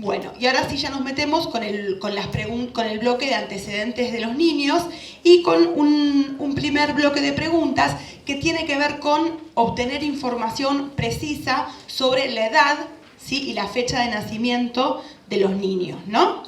Bueno, y ahora sí ya nos metemos con el bloque de antecedentes de los niños y con un primer bloque de preguntas que tiene que ver con obtener información precisa sobre la edad, ¿sí?, y la fecha de nacimiento de los niños, ¿no?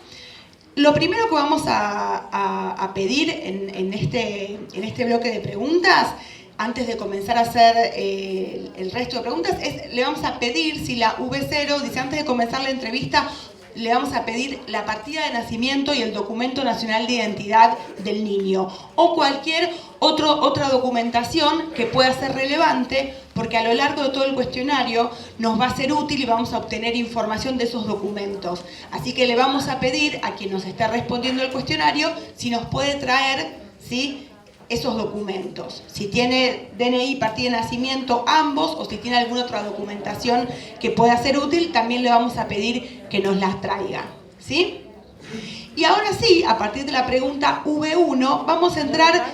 Lo primero que vamos a pedir en este bloque de preguntas, antes de comenzar a hacer el resto de preguntas, le vamos a pedir, si la V0 dice antes de comenzar la entrevista, le vamos a pedir la partida de nacimiento y el documento nacional de identidad del niño o cualquier otra documentación que pueda ser relevante, porque a lo largo de todo el cuestionario nos va a ser útil y vamos a obtener información de esos documentos. Así que le vamos a pedir a quien nos esté respondiendo el cuestionario si nos puede traer, ¿sí?, esos documentos. Si tiene DNI, partida de nacimiento, ambos, o si tiene alguna otra documentación que pueda ser útil, también le vamos a pedir que nos las traiga, ¿sí? Y ahora sí, a partir de la pregunta V1, vamos a entrar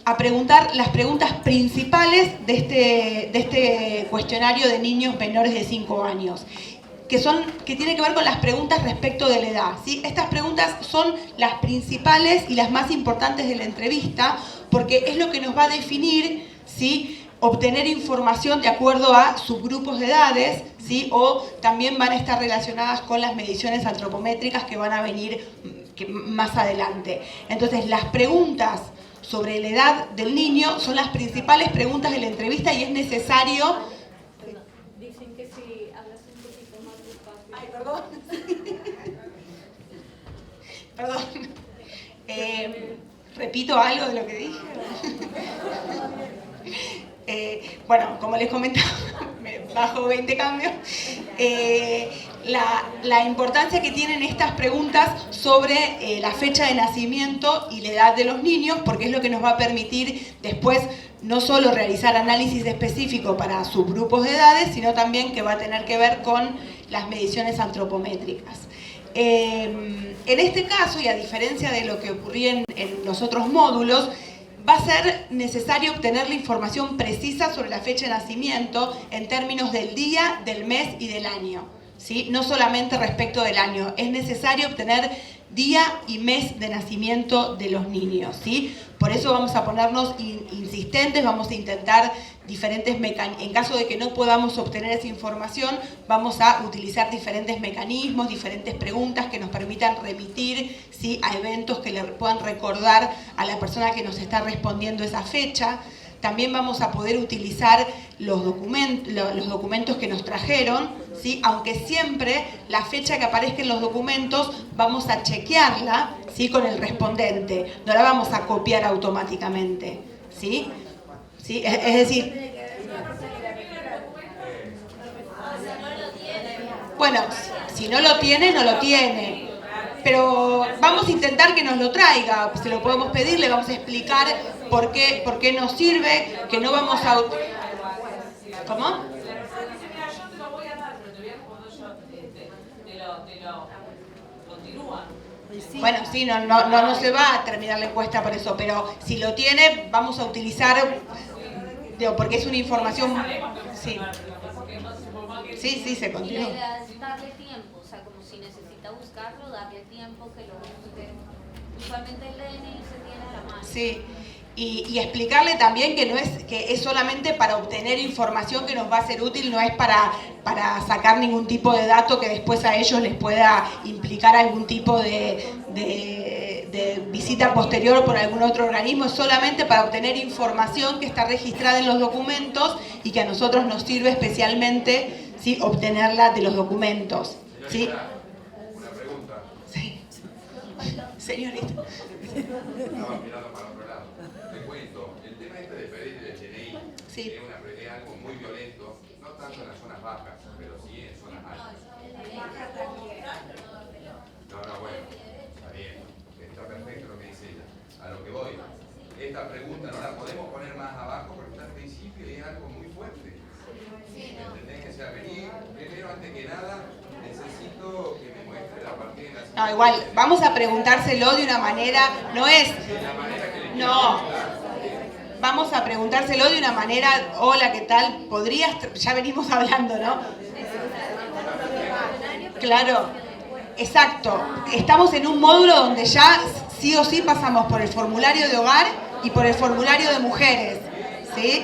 a preguntar las preguntas principales de este cuestionario de niños menores de 5 años. Que tiene que ver con las preguntas respecto de la edad, ¿sí? Estas preguntas son las principales y las más importantes de la entrevista, porque es lo que nos va a definir, ¿sí?, obtener información de acuerdo a subgrupos de edades, ¿sí?, o también van a estar relacionadas con las mediciones antropométricas que van a venir más adelante. Entonces, las preguntas sobre la edad del niño son las principales preguntas de la entrevista y es necesario... Dicen que si hablas un poquito más despacio. Ay, perdón. Perdón. ¿Repito algo de lo que dije? Bueno, como les comentaba, me bajo 20 cambios. La importancia que tienen estas preguntas sobre la fecha de nacimiento y la edad de los niños, porque es lo que nos va a permitir después no solo realizar análisis específico para subgrupos de edades, sino también que va a tener que ver con las mediciones antropométricas. En este caso, y a diferencia de lo que ocurría en los otros módulos, va a ser necesario obtener la información precisa sobre la fecha de nacimiento en términos del día, del mes y del año, ¿sí? No solamente respecto del año, es necesario obtener día y mes de nacimiento de los niños, ¿sí? Por eso vamos a ponernos insistentes, vamos a intentar diferentes mecanismos. En caso de que no podamos obtener esa información, vamos a utilizar diferentes mecanismos, diferentes preguntas que nos permitan remitir, ¿sí?, a eventos que le puedan recordar a la persona que nos está respondiendo esa fecha. También vamos a poder utilizar los documentos que nos trajeron, ¿sí?, aunque siempre la fecha que aparezca en los documentos vamos a chequearla, ¿sí?, con el respondente, no la vamos a copiar automáticamente, ¿sí? ¿Sí? Es decir, bueno, si no lo tiene, no lo tiene. Pero vamos a intentar que nos lo traiga, se lo podemos pedir, le vamos a explicar por qué nos sirve, que no vamos a... ¿Cómo? Bueno, sí, no se va a terminar la encuesta por eso, pero si lo tiene, vamos a utilizar, porque es una información... Sí, sí, se continúa. Y la idea es darle tiempo, o sea, como si necesita buscarlo, darle tiempo que lo busque. Usualmente el DNI se tiene a la mano. Sí, y explicarle también que es solamente para obtener información que nos va a ser útil, no es para sacar ningún tipo de dato que después a ellos les pueda implicar algún tipo de visita posterior por algún otro organismo, es solamente para obtener información que está registrada en los documentos y que a nosotros nos sirve especialmente, ¿sí?, obtenerla de los documentos. ¿Sí? Una pregunta. Sí. Señorita. Estaba mirando para otro lado. Te cuento, el tema este de pedir el DNI Sí. es algo muy violento, no tanto en las zonas bajas, pero sí en zonas altas. No, bueno, está bien, está perfecto lo que dice ella. A lo que voy, esta pregunta no la podemos poner más abajo porque está al principio y es algo muy fuerte. ¿Entendés? Que sea venir, primero, antes que nada, necesito que me muestre la partida de nacimiento. No, igual, vamos a preguntárselo de una manera, no es... No, vamos a preguntárselo de una manera, hola, ¿qué tal? ¿Podrías? Ya venimos hablando, ¿no? Claro, Exacto. Estamos en un módulo donde ya sí o sí pasamos por el formulario de hogar y por el formulario de mujeres, ¿sí?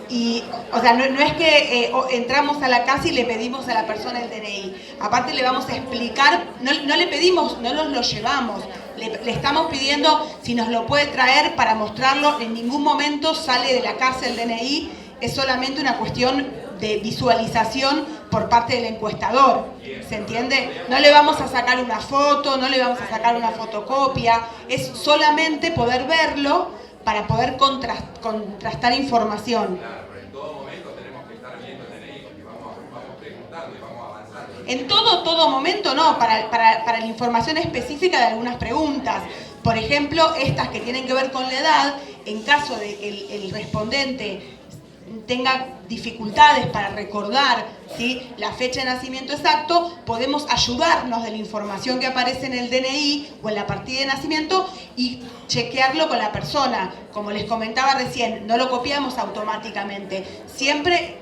Y, o sea, no es que entramos a la casa y le pedimos a la persona el DNI. Aparte le vamos a explicar, no le pedimos, no nos lo llevamos. Le estamos pidiendo si nos lo puede traer para mostrarlo. En ningún momento sale de la casa el DNI. Es solamente una cuestión de visualización por parte del encuestador. ¿Se entiende? No le vamos a sacar una foto, no le vamos a sacar una fotocopia. Es solamente poder verlo para poder contrastar información. Claro, pero en todo momento tenemos que estar viendo el DNI porque vamos preguntando y vamos avanzando. En todo momento no, para la información específica de algunas preguntas. Por ejemplo, estas que tienen que ver con la edad, en caso de que el respondente tenga dificultades para recordar, ¿sí?, la fecha de nacimiento exacto, podemos ayudarnos de la información que aparece en el DNI o en la partida de nacimiento y chequearlo con la persona. Como les comentaba recién, no lo copiamos automáticamente. Siempre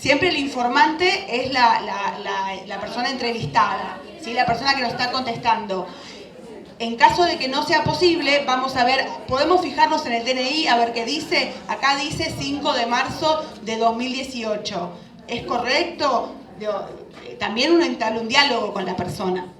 el informante es la persona entrevistada, ¿sí?, la persona que nos está contestando. En caso de que no sea posible, vamos a ver, podemos fijarnos en el DNI a ver qué dice. Acá dice 5 de marzo de 2018. ¿Es correcto? También uno entabla un diálogo con la persona.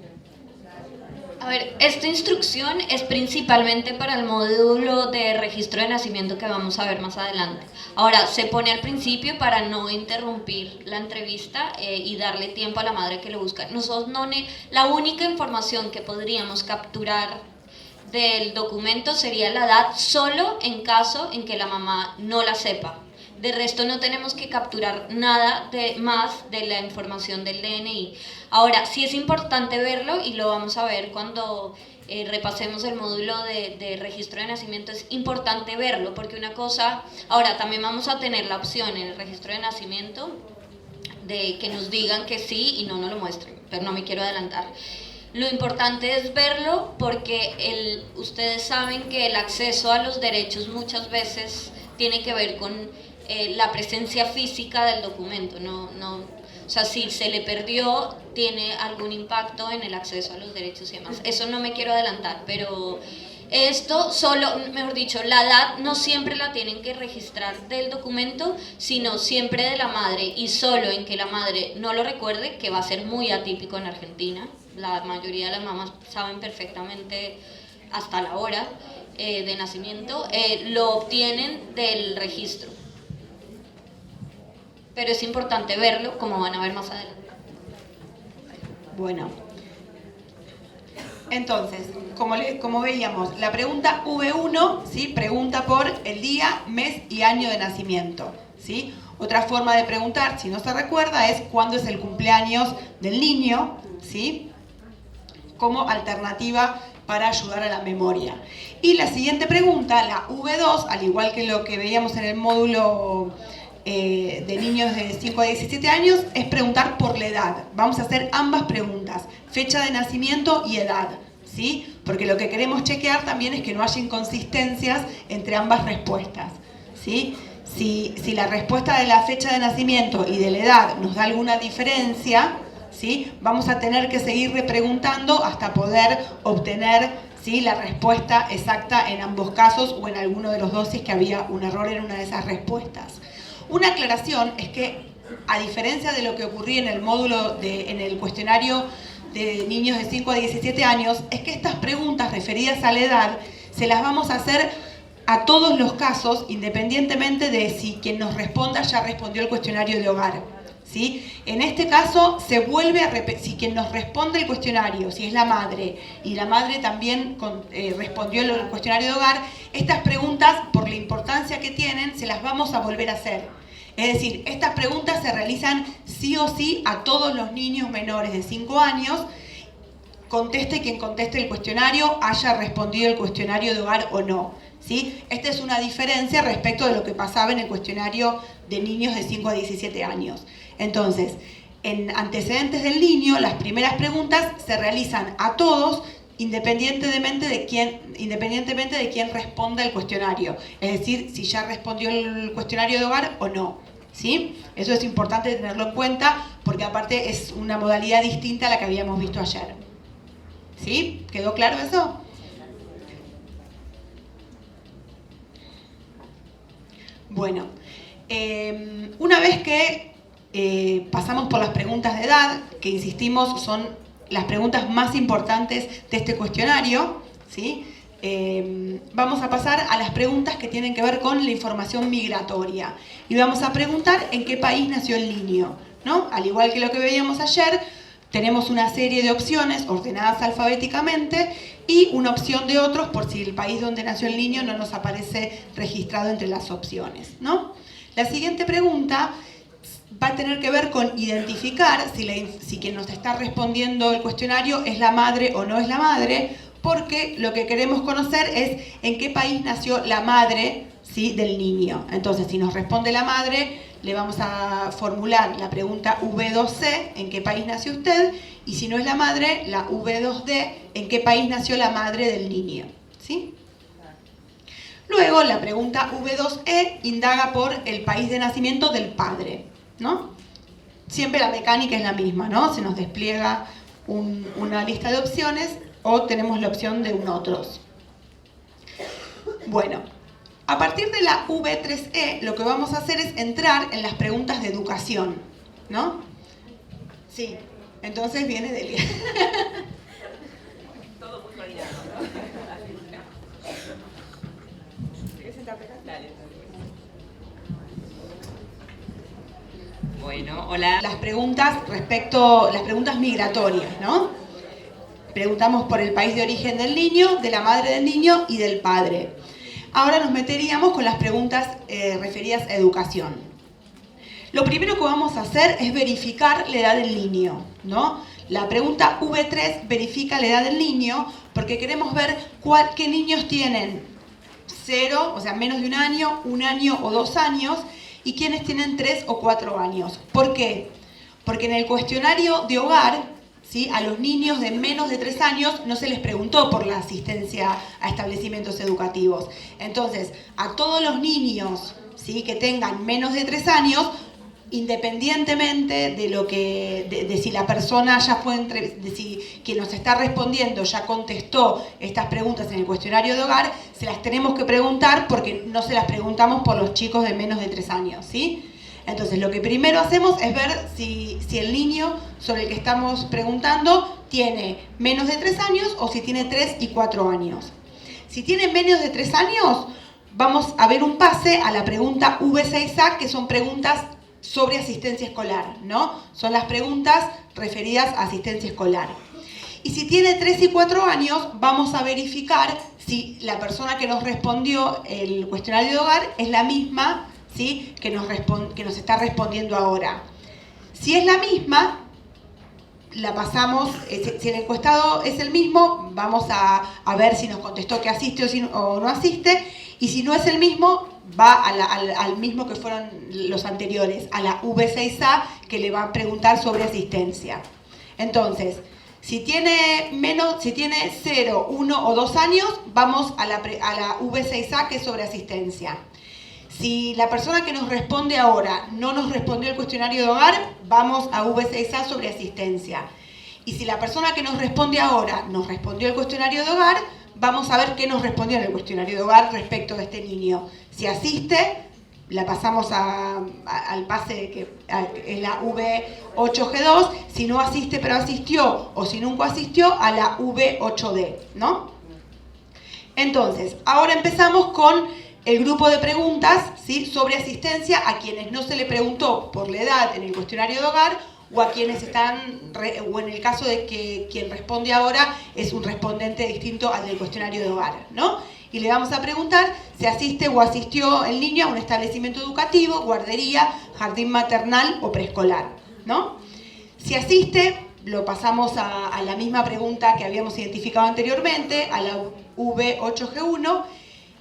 A ver, esta instrucción es principalmente para el módulo de registro de nacimiento que vamos a ver más adelante. Ahora, se pone al principio para no interrumpir la entrevista y darle tiempo a la madre que lo busca. Nosotros la única información que podríamos capturar del documento sería la edad solo en caso en que la mamá no la sepa. De resto no tenemos que capturar nada más de la información del DNI. Ahora, sí es importante verlo y lo vamos a ver cuando repasemos el módulo de registro de nacimiento. Es importante verlo porque una cosa... Ahora, también vamos a tener la opción en el registro de nacimiento de que nos digan que sí y no nos lo muestren, pero no me quiero adelantar. Lo importante es verlo porque ustedes saben que el acceso a los derechos muchas veces tiene que ver con la presencia física del documento. O sea, si se le perdió, tiene algún impacto en el acceso a los derechos y demás. Eso no me quiero adelantar, pero esto solo, mejor dicho, la edad no siempre la tienen que registrar del documento, sino siempre de la madre, y solo en que la madre no lo recuerde, que va a ser muy atípico en Argentina. La mayoría de las mamás saben perfectamente hasta la hora de nacimiento, lo obtienen del registro. Pero es importante verlo, como van a ver más adelante. Bueno, entonces, como veíamos, la pregunta V1, ¿sí?, pregunta por el día, mes y año de nacimiento, ¿sí? Otra forma de preguntar, si no se recuerda, es cuándo es el cumpleaños del niño, ¿sí?, como alternativa para ayudar a la memoria. Y la siguiente pregunta, la V2, al igual que lo que veíamos en el módulo de niños de 5 a 17 años, es preguntar por la edad. Vamos a hacer ambas preguntas, fecha de nacimiento y edad, ¿sí? Porque lo que queremos chequear también es que no haya inconsistencias entre ambas respuestas, ¿sí? Si la respuesta de la fecha de nacimiento y de la edad nos da alguna diferencia, ¿sí?, vamos a tener que seguir repreguntando hasta poder obtener, ¿sí?, la respuesta exacta en ambos casos o en alguno de los dos si es que había un error en una de esas respuestas. Una aclaración es que, a diferencia de lo que ocurría en el módulo, en el cuestionario de niños de 5 a 17 años, es que estas preguntas referidas a la edad se las vamos a hacer a todos los casos, independientemente de si quien nos responda ya respondió el cuestionario de hogar, ¿sí? En este caso se vuelve a repetir, si quien nos responde el cuestionario, si es la madre, y la madre también respondió el cuestionario de hogar, estas preguntas, por la importancia que tienen, se las vamos a volver a hacer. Es decir, estas preguntas se realizan sí o sí a todos los niños menores de 5 años, conteste quien conteste el cuestionario, haya respondido el cuestionario de hogar o no, ¿sí? Esta es una diferencia respecto de lo que pasaba en el cuestionario de niños de 5 a 17 años. Entonces, en antecedentes del niño, las primeras preguntas se realizan a todos, independientemente de quién responda el cuestionario. Es decir, si ya respondió el cuestionario de hogar o no, ¿sí? Eso es importante tenerlo en cuenta porque aparte es una modalidad distinta a la que habíamos visto ayer. ¿Sí? ¿Quedó claro eso? Bueno, una vez que pasamos por las preguntas de edad, que insistimos son las preguntas más importantes de este cuestionario, ¿sí? Vamos a pasar a las preguntas que tienen que ver con la información migratoria. Y vamos a preguntar en qué país nació el niño, ¿no? Al igual que lo que veíamos ayer, tenemos una serie de opciones ordenadas alfabéticamente y una opción de otros por si el país donde nació el niño no nos aparece registrado entre las opciones, ¿no? La siguiente pregunta va a tener que ver con identificar si quien nos está respondiendo el cuestionario es la madre o no es la madre, porque lo que queremos conocer es en qué país nació la madre, ¿sí?, del niño. Entonces, si nos responde la madre, le vamos a formular la pregunta V2C, ¿en qué país nació usted? Y si no es la madre, la V2D, ¿en qué país nació la madre del niño? ¿Sí? Luego, la pregunta V2E indaga por el país de nacimiento del padre, ¿no? Siempre la mecánica es la misma, ¿no? Se nos despliega una lista de opciones o tenemos la opción de un otros. Bueno, a partir de la V3E lo que vamos a hacer es entrar en las preguntas de educación, ¿no? Sí, entonces viene Delia. Todo muy coordinado, ¿no? ¿Quieres sentarte acá? Dale. Bueno, hola. Las preguntas migratorias, ¿no? Preguntamos por el país de origen del niño, de la madre del niño y del padre. Ahora nos meteríamos con las preguntas referidas a educación. Lo primero que vamos a hacer es verificar la edad del niño, ¿no? La pregunta V3 verifica la edad del niño porque queremos ver qué niños tienen 0, o sea, menos de un año o 2 años, y quiénes tienen 3 o 4 años. ¿Por qué? Porque en el cuestionario de hogar, ¿sí?, a los niños de menos de 3 años no se les preguntó por la asistencia a establecimientos educativos. Entonces, a todos los niños, ¿sí?, que tengan menos de 3 años, independientemente de si la persona ya fue de si quien nos está respondiendo ya contestó estas preguntas en el cuestionario de hogar, se las tenemos que preguntar porque no se las preguntamos por los chicos de menos de 3 años, ¿sí? Entonces, lo que primero hacemos es ver si el niño sobre el que estamos preguntando tiene menos de 3 años o si tiene 3 y 4 años. Si tiene menos de 3 años, vamos a ver un pase a la pregunta V6A, que son preguntas sobre asistencia escolar, ¿no? Son las preguntas referidas a asistencia escolar. Y si tiene 3 y 4 años, vamos a verificar si la persona que nos respondió el cuestionario de hogar es la misma, ¿sí?, que nos está respondiendo ahora. Si es la misma, la pasamos, si el encuestado es el mismo, vamos a ver si nos contestó que asiste o no asiste, y si no es el mismo, va al mismo que fueron los anteriores, a la V6A, que le va a preguntar sobre asistencia. Entonces, si tiene 0, 1 o 2 años, vamos a la V6A, que es sobre asistencia. Si la persona que nos responde ahora no nos respondió el cuestionario de hogar, vamos a V6A sobre asistencia. Y si la persona que nos responde ahora nos respondió el cuestionario de hogar, vamos a ver qué nos respondió en el cuestionario de hogar respecto de este niño. Si asiste, la pasamos al pase que es la V8G2. Si no asiste pero asistió, o si nunca asistió, a la V8D, ¿no? Entonces, ahora empezamos con el grupo de preguntas, ¿sí?, sobre asistencia a quienes no se le preguntó por la edad en el cuestionario de hogar, o a quienes o en el caso de que quien responde ahora es un respondente distinto al del cuestionario de hogar, ¿no? Y le vamos a preguntar si asiste o asistió el niño a un establecimiento educativo, guardería, jardín maternal o preescolar, ¿no? Si asiste, lo pasamos a la misma pregunta que habíamos identificado anteriormente, a la V8G1.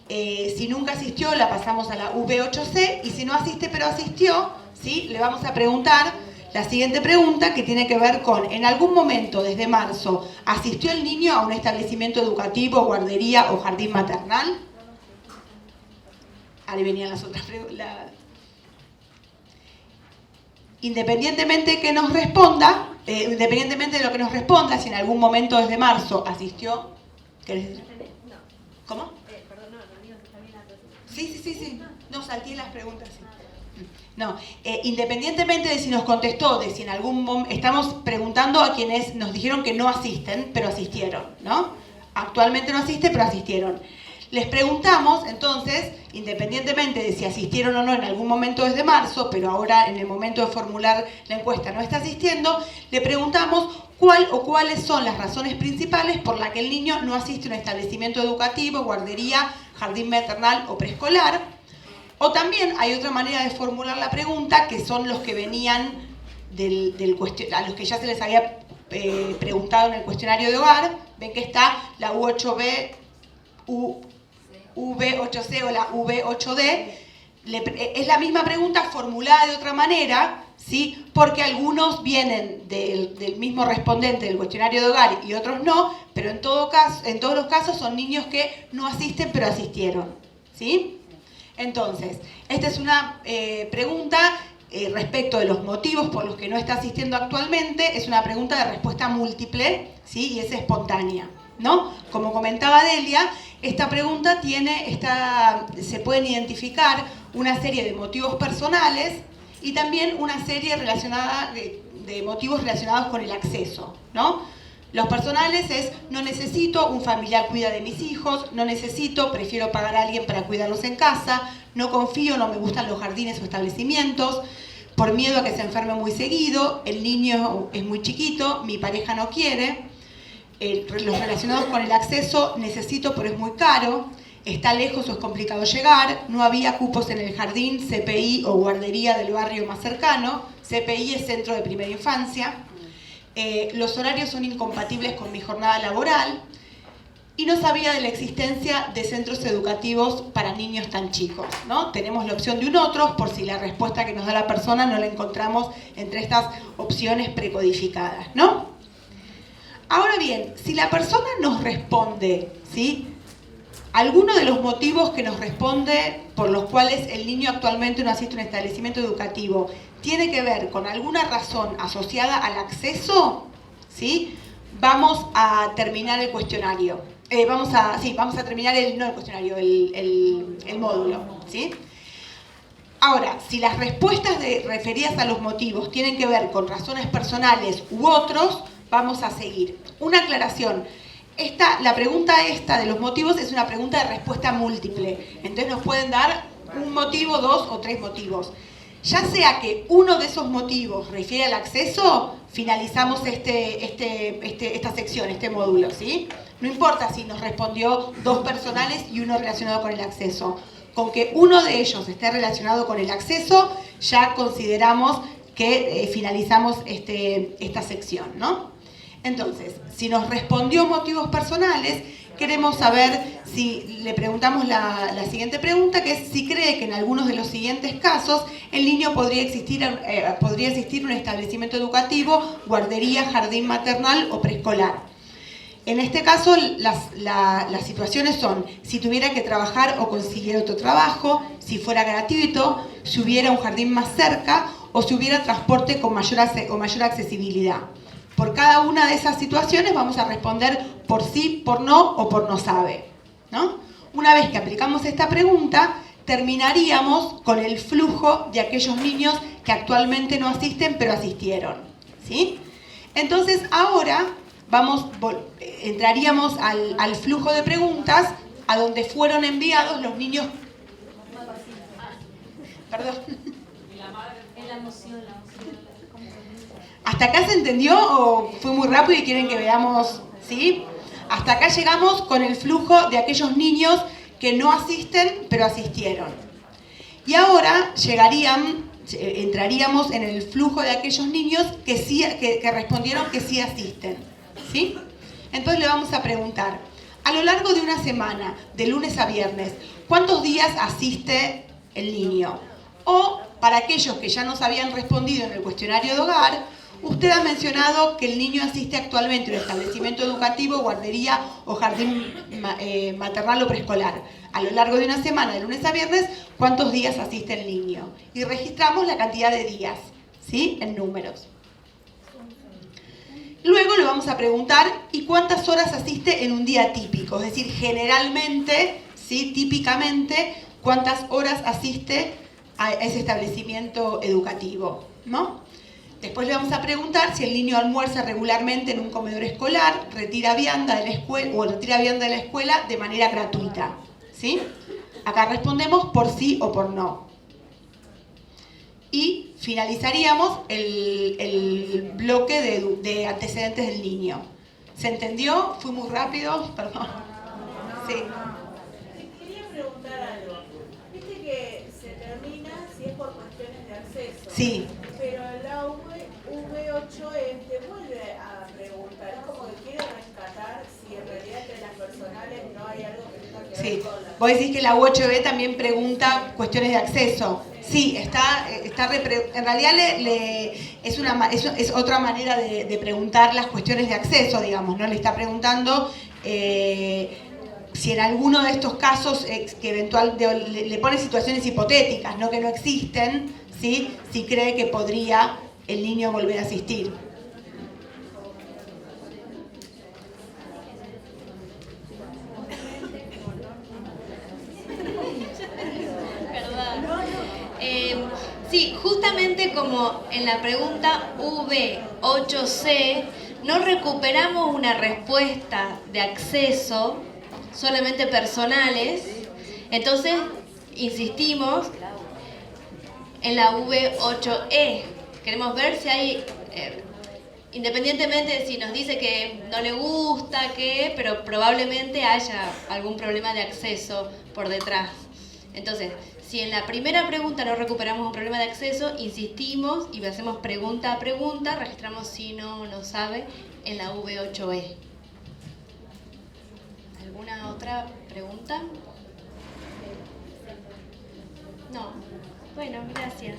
Si nunca asistió, la pasamos a la V8C, y si no asiste pero asistió, ¿sí?, le vamos a preguntar la siguiente pregunta, que tiene que ver con: ¿en algún momento desde marzo asistió el niño a un establecimiento educativo, guardería o jardín maternal? Ahí venían las otras preguntas. independientemente de que nos responda, independientemente de lo que nos responda, si en algún momento desde marzo asistió. ¿Querés decir? ¿Cómo? Perdón, no, está bien la pregunta. Sí. No, salté las preguntas. Sí. No, independientemente de si nos contestó, de si en algún momento, estamos preguntando a quienes nos dijeron que no asisten, pero asistieron, ¿no? Actualmente no asisten, pero asistieron. Les preguntamos, entonces, independientemente de si asistieron o no en algún momento desde marzo, pero ahora en el momento de formular la encuesta no está asistiendo, le preguntamos cuál o cuáles son las razones principales por las que el niño no asiste a un establecimiento educativo, guardería, jardín maternal o preescolar. O también hay otra manera de formular la pregunta, que son los que venían a los que ya se les había preguntado en el cuestionario de hogar. Ven que está la U8B, V8C o la V8D. Es la misma pregunta formulada de otra manera, ¿sí? Porque algunos vienen del mismo respondente del cuestionario de hogar y otros no, pero en todos los casos son niños que no asisten pero asistieron, ¿sí? Entonces, esta es una pregunta respecto de los motivos por los que no está asistiendo actualmente. Es una pregunta de respuesta múltiple, ¿sí? Y es espontánea, ¿no? Como comentaba Delia, esta pregunta se pueden identificar una serie de motivos personales y también una serie relacionada de motivos relacionados con el acceso, ¿no? Los personales es: no necesito, un familiar cuida de mis hijos; no necesito, prefiero pagar a alguien para cuidarlos en casa; no confío, no me gustan los jardines o establecimientos; por miedo a que se enferme muy seguido; el niño es muy chiquito; mi pareja no quiere; los relacionados con el acceso: necesito pero es muy caro; está lejos o es complicado llegar; no había cupos en el jardín, CPI o guardería del barrio más cercano. CPI es Centro de Primera Infancia. Los horarios son incompatibles con mi jornada laboral; y no sabía de la existencia de centros educativos para niños tan chicos, ¿no? Tenemos la opción de un otros por si la respuesta que nos da la persona no la encontramos entre estas opciones precodificadas, ¿no? Ahora bien, si la persona nos responde, ¿sí?, alguno de los motivos que nos responde por los cuales el niño actualmente no asiste a un establecimiento educativo tiene que ver con alguna razón asociada al acceso, ¿sí?, vamos a terminar el cuestionario. Vamos a terminar el módulo, ¿sí? Ahora, si las respuestas referidas a los motivos tienen que ver con razones personales u otros, vamos a seguir. Una aclaración. La pregunta esta de los motivos es una pregunta de respuesta múltiple. Entonces nos pueden dar un motivo, dos o tres motivos. Ya sea que uno de esos motivos refiere al acceso, finalizamos esta sección, este módulo, ¿sí? No importa si nos respondió dos personales y uno relacionado con el acceso. Con que uno de ellos esté relacionado con el acceso, ya consideramos que finalizamos esta sección, ¿no? Entonces, si nos respondió motivos personales, queremos saber si le preguntamos la siguiente pregunta, que es si cree que en algunos de los siguientes casos el niño podría asistir a un establecimiento educativo, guardería, jardín maternal o preescolar. En este caso, las situaciones son: si tuviera que trabajar o consiguiera otro trabajo; si fuera gratuito; si hubiera un jardín más cerca; o si hubiera transporte con mayor accesibilidad. Por cada una de esas situaciones vamos a responder por sí, por no o por no sabe, ¿no? Una vez que aplicamos esta pregunta, terminaríamos con el flujo de aquellos niños que actualmente no asisten pero asistieron, ¿sí? Entonces ahora entraríamos al flujo de preguntas a donde fueron enviados los niños. Perdón. En la emoción. ¿Hasta acá se entendió o fue muy rápido y quieren que veamos? ¿Sí? Hasta acá llegamos con el flujo de aquellos niños que no asisten pero asistieron. Y ahora entraríamos en el flujo de aquellos niños que respondieron que sí asisten, ¿sí? Entonces le vamos a preguntar: a lo largo de una semana, de lunes a viernes, ¿cuántos días asiste el niño? O, para aquellos que ya nos habían respondido en el cuestionario de hogar, usted ha mencionado que el niño asiste actualmente a un establecimiento educativo, guardería o jardín maternal o preescolar. A lo largo de una semana, de lunes a viernes, ¿cuántos días asiste el niño? Y registramos la cantidad de días, ¿sí? En números. Luego le vamos a preguntar, ¿y cuántas horas asiste en un día típico? Es decir, generalmente, ¿sí? Típicamente, ¿cuántas horas asiste a ese establecimiento educativo? ¿No? Después le vamos a preguntar si el niño almuerza regularmente en un comedor escolar, retira vianda de la escuela o retira vianda de la escuela de manera gratuita, ¿sí? Acá respondemos por sí o por no. Y finalizaríamos el bloque de antecedentes del niño. ¿Se entendió? ¿Fui muy rápido? Perdón. Sí. Te quería preguntar algo. Viste que se termina si es por cuestiones de acceso. Sí. Pero la V8E te vuelve a preguntar. Es como que quiere rescatar si en realidad entre las personales no hay algo que tenga que ver Sí. con la... Vos decís que la U8B también pregunta cuestiones de acceso. Sí, en realidad es otra manera de preguntar las cuestiones de acceso, digamos, ¿no? Le está preguntando si en alguno de estos casos que le pone situaciones hipotéticas, no que no existen, ¿sí? Si cree que podría el niño volver a asistir. Sí, justamente como en la pregunta V8C, no recuperamos una respuesta de acceso, solamente personales, entonces insistimos en la V8E. Queremos ver si hay, independientemente de si nos dice que no le gusta, pero probablemente haya algún problema de acceso por detrás. Entonces, si en la primera pregunta no recuperamos un problema de acceso, insistimos y hacemos pregunta a pregunta, registramos si no sabe en la V8E. ¿Alguna otra pregunta? No. Bueno, gracias.